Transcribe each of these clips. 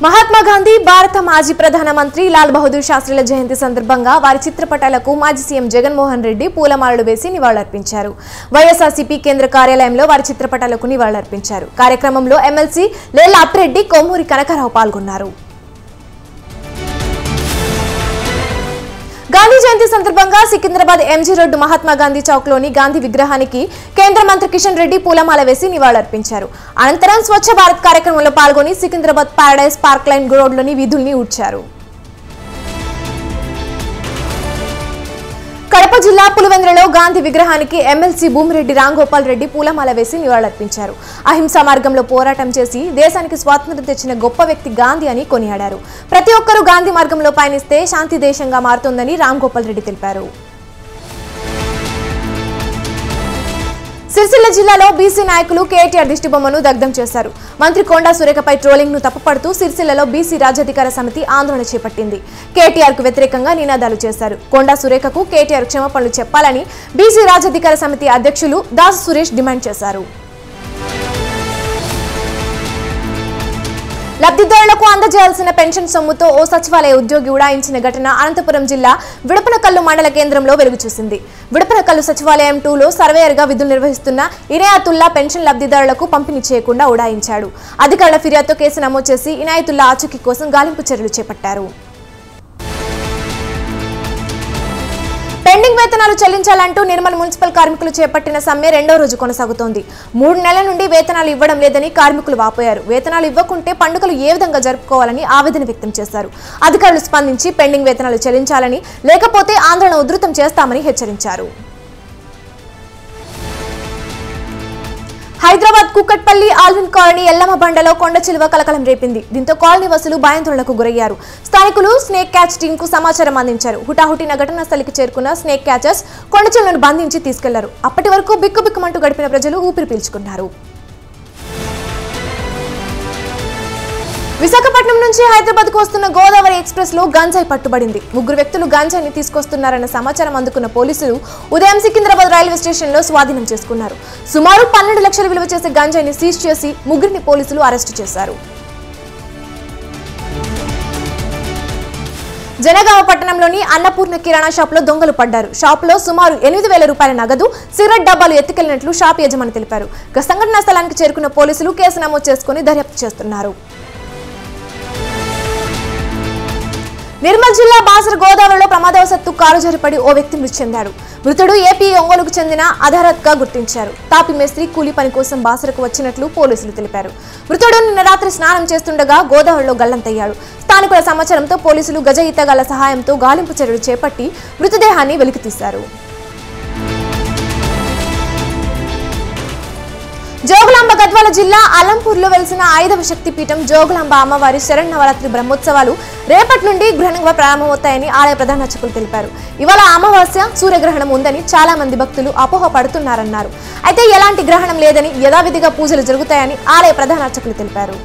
మహాత్మా గాంధీ భారత మాజీ ప్రధానమంత్రి లాల్ బహదూర్ శాస్త్రిల జయంతి సందర్భంగా వారి చిత్రపటాలకు మాజీ సీఎం జగన్మోహన్ రెడ్డి పూలమాలలు వేసి నివాళులర్పించారు. వైఎస్ఆర్సీపీ కేంద్ర కార్యాలయంలో వారి చిత్రపటాలకు నివాళులర్పించారు. కార్యక్రమంలో ఎమ్మెల్సీ లేళ్ల అప్పిరెడ్డి, కొమ్మూరి కనకరావు పాల్గొన్నారు. గాంధీ జయంతి సందర్భంగా సికింద్రాబాద్ ఎంజీ రోడ్డు మహాత్మా గాంధీ చౌక్ లోని గాంధీ విగ్రహానికి కేంద్ర మంత్రి కిషన్ రెడ్డి పూలమాల వేసి నివాళులర్పించారు. అనంతరం స్వచ్ఛ భారత్ కార్యక్రమంలో పాల్గొని సికింద్రాబాద్ పారడైజ్ పార్క్ లైన్ రోడ్లోని వీధుల్ని ఊడ్చారు. కడప జిల్లా పులివెందులలో గాంధీ విగ్రహానికి ఎమ్మెల్సీ భూమిరెడ్డి రాంగోపాల్ రెడ్డి పూలమాల వేసి నివాళులర్పించారు. అహింసా మార్గంలో పోరాటం చేసి దేశానికి స్వాతంత్ర్యం తెచ్చిన గొప్ప వ్యక్తి గాంధీ అని కొనియాడారు. ప్రతి ఒక్కరూ గాంధీ మార్గంలో పయనిస్తే శాంతి దేశంగా మారుతుందని రాంగోపాల్ రెడ్డి తెలిపారు. సిరిసిల్ల జిల్లాలో బీసీ నాయకులు కేటీఆర్ దిష్టిబొమ్మను దగ్ధం చేశారు. మంత్రి కొండా సురేఖపై ట్రోలింగ్ ను తప్పుపడుతూ సిరిసిల్లలో బీసీ రాజ్యాధికార సమితి ఆందోళన చేపట్టింది. కేటీఆర్ కు వ్యతిరేకంగా నినాదాలు చేశారు. కొండా సురేఖకు కేటీఆర్ క్షమాపణలు చెప్పాలని బీసీ రాజ్యాధికార సమితి అధ్యక్షులు దాసు సురేష్ డిమాండ్ చేశారు. లబ్ధిదారులకు అందజేయాల్సిన పెన్షన్ సొమ్ముతో ఓ సచివాలయ ఉద్యోగి ఉడాయించిన ఘటన అనంతపురం జిల్లా విడపనకల్లు మండల కేంద్రంలో వెలుగు చూసింది. విడపనకల్లు సచివాలయం 2లో సర్వేయర్గా విధులు నిర్వహిస్తున్న ఇనాయతుల్లా పెన్షన్ లబ్ధిదారులకు పంపిణీ చేయకుండా ఉడాయించాడు. అధికారుల ఫిర్యాదుతో కేసు నమోదు చేసి ఇనాయతుల్లా ఆచూకీ కోసం గాలింపు చర్యలు చేపట్టారు. పెండింగ్ వేతనాలు చెల్లించాలంటూ నిర్మల్ మున్సిపల్ కార్మికులు చేపట్టిన సమ్మె 2వ రోజు కొనసాగుతోంది. 3 నెలల నుండి వేతనాలు ఇవ్వడం లేదని కార్మికులు వాపోయారు. వేతనాలు ఇవ్వకుంటే పండుగలు ఏ విధంగా జరుపుకోవాలని ఆవేదన వ్యక్తం చేశారు. అధికారులు స్పందించి పెండింగ్ వేతనాలు చెల్లించాలని, లేకపోతే ఆందోళన ఉధృతం చేస్తామని హెచ్చరించారు. హైదరాబాద్ కుక్కట్పల్లి ఆల్విన్ కాలనీ ఎల్లమ్మ బండలో కొండ చిలువ కలకలం రేపింది. దీంతో కాలనీ వాసులు భయాందోళనకు గురయ్యారు. స్థానికులు స్నేక్ క్యాచ్ టీమ్ కు సమాచారం అందించారు. హుటాహుటిన ఘటనా స్థలికి చేరుకున్న స్నేక్ క్యాచర్స్ కొండ చిలువను బంధించి తీసుకెళ్లారు. అప్పటి వరకు బిక్కుబిక్కుమంటూ గడిపిన ప్రజలు ఊపిరి పీల్చుకున్నారు. విశాఖపట్నం నుంచి హైదరాబాద్ కు వస్తున్న గోదావరి ఎక్స్ప్రెస్ లో గంజాయి పట్టుబడింది. 3 వ్యక్తులు గంజాయిని తీసుకొస్తున్నారన్న సమాచారం అందుకున్న పోలీసులు ఉదయం సికింద్రాబాద్ రైల్వే స్టేషన్ లో స్వాధీనం చేసుకున్నారు. సుమారు 12 లక్షల విలువ చేసే గంజాయిని సీజ్ చేసి 3 పోలీసులు అరెస్టు చేశారు. జనగామ పట్టణంలోని అన్నపూర్ణ కిరాణా షాప్ లో దొంగలు పడ్డారు. షాప్ లో సుమారు 8,000 రూపాయల నగదు, సిగరెట్ డబ్బాలు ఎత్తుకెళ్లినట్లు షాప్ యజమాని తెలిపారు. సంఘటనా స్థలానికి చేరుకున్న పోలీసులు కేసు నమోదు చేసుకుని దర్యాప్తు చేస్తున్నారు. నిర్మల్ జిల్లా బాసర గోదావరిలో ప్రమాదవశాత్తు కారు జారిపడి ఓ వ్యక్తి మృతి చెందాడు. మృతుడు ఏపీ ఒంగోలుకు చెందిన అధారత్ గా గుర్తించారు. తాపి మేస్త్రి కూలీ పని కోసం బాసరకు వచ్చినట్లు పోలీసులు తెలిపారు. మృతుడు నిన్న రాత్రి స్నానం చేస్తుండగా గోదావరిలో గల్లంతయ్యాడు. స్థానికుల సమాచారంతో పోలీసులు గజ ఈతగాళ్ల సహాయంతో గాలింపు చర్యలు చేపట్టి మృతదేహాన్ని వెలికితీశారు. జోగులాంబ గద్వాల జిల్లా అలంపూర్లో వెలిసిన 5వ శక్తిపీఠం జోగులాంబ అమ్మవారి శరన్నవరాత్రి బ్రహ్మోత్సవాలు రేపటి నుండి ఘనంగా ప్రారంభమవుతాయని ఆలయ ప్రధాన అర్చకులు తెలిపారు. ఇవాళ అమావాస్య సూర్యగ్రహణం ఉందని చాలా మంది భక్తులు అపోహ పడుతున్నారన్నారు. అయితే ఎలాంటి గ్రహణం లేదని యథావిధిగా పూజలు జరుగుతాయని ఆలయ ప్రధాన అర్చకులు తెలిపారు.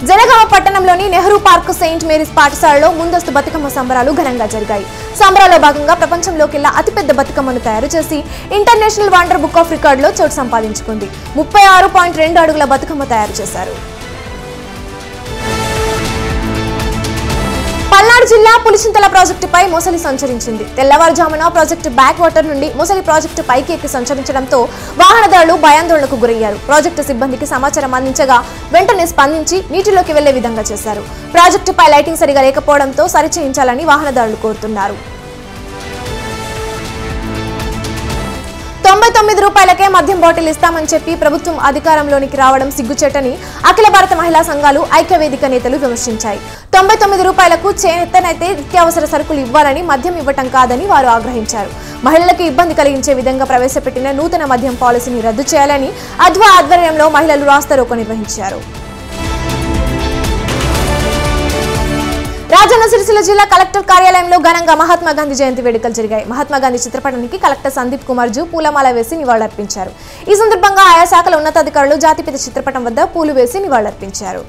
జనగామ పట్టణంలోని నెహ్రూ పార్క్ సెయింట్ మేరీస్ పాఠశాలలో ముందస్తు బతుకమ్మ సంబరాలు ఘనంగా జరిగాయి. సంబరాల్లో భాగంగా ప్రపంచంలోకెల్లా అతిపెద్ద బతుకమ్మను తయారు చేసి ఇంటర్నేషనల్ వండర్ బుక్ ఆఫ్ రికార్డులో చోటు సంపాదించుకుంది. 36.2 అడుగుల బతుకమ్మ తయారు చేశారు. పల్నాడు జిల్లా పులిచింతల ప్రాజెక్టుపై మొసలి సంచరించింది. తెల్లవారుజామున ప్రాజెక్టు బ్యాక్ వాటర్ నుండి మొసలి ప్రాజెక్టు పైకి ఎక్కి సంచరించడంతో వాహనదారులు భయాందోళనకు గురయ్యారు. ప్రాజెక్టు సిబ్బందికి సమాచారం అందించగా వెంటనే స్పందించి నీటిలోకి వెళ్లే విధంగా చేశారు. ప్రాజెక్టుపై లైటింగ్ సరిగా లేకపోవడంతో సరిచేయించాలని వాహనదారులు కోరుతున్నారు. 99 రూపాయలకే మద్యం బాటిల్ ఇస్తామని చెప్పి ప్రభుత్వం అధికారంలోనికి రావడం సిగ్గుచేటని అఖిల భారత మహిళా సంఘాలు ఐక్యవేదిక నేతలు విమర్శించాయి. 99 రూపాయలకు చేతనైతే నిత్యావసర సరుకులు ఇవ్వాలని, మద్యం ఇవ్వటం కాదని వారు ఆగ్రహించారు. మహిళలకు ఇబ్బంది కలిగించే విధంగా ప్రవేశపెట్టిన నూతన మద్యం పాలసీని రద్దు చేయాలని అద్వా ఆధ్వర్యంలో మహిళలు రాస్తారోకో నిర్వహించారు. రాజన్న సిరిసిల్ల జిల్లా కలెక్టర్ కార్యాలయంలో ఘనంగా మహాత్మా గాంధీ జయంతి వేడుకలు జరిగాయి. మహాత్మా గాంధీ చిత్రపటానికి కలెక్టర్ సందీప్ కుమార్ జూ పూలమాల వేసి నివాళులర్పించారు. ఈ సందర్భంగా ఆయా శాఖల ఉన్నతాధికారులు జాతిపిత చిత్రపటం వద్ద పూలు వేసి నివాళులర్పించారు.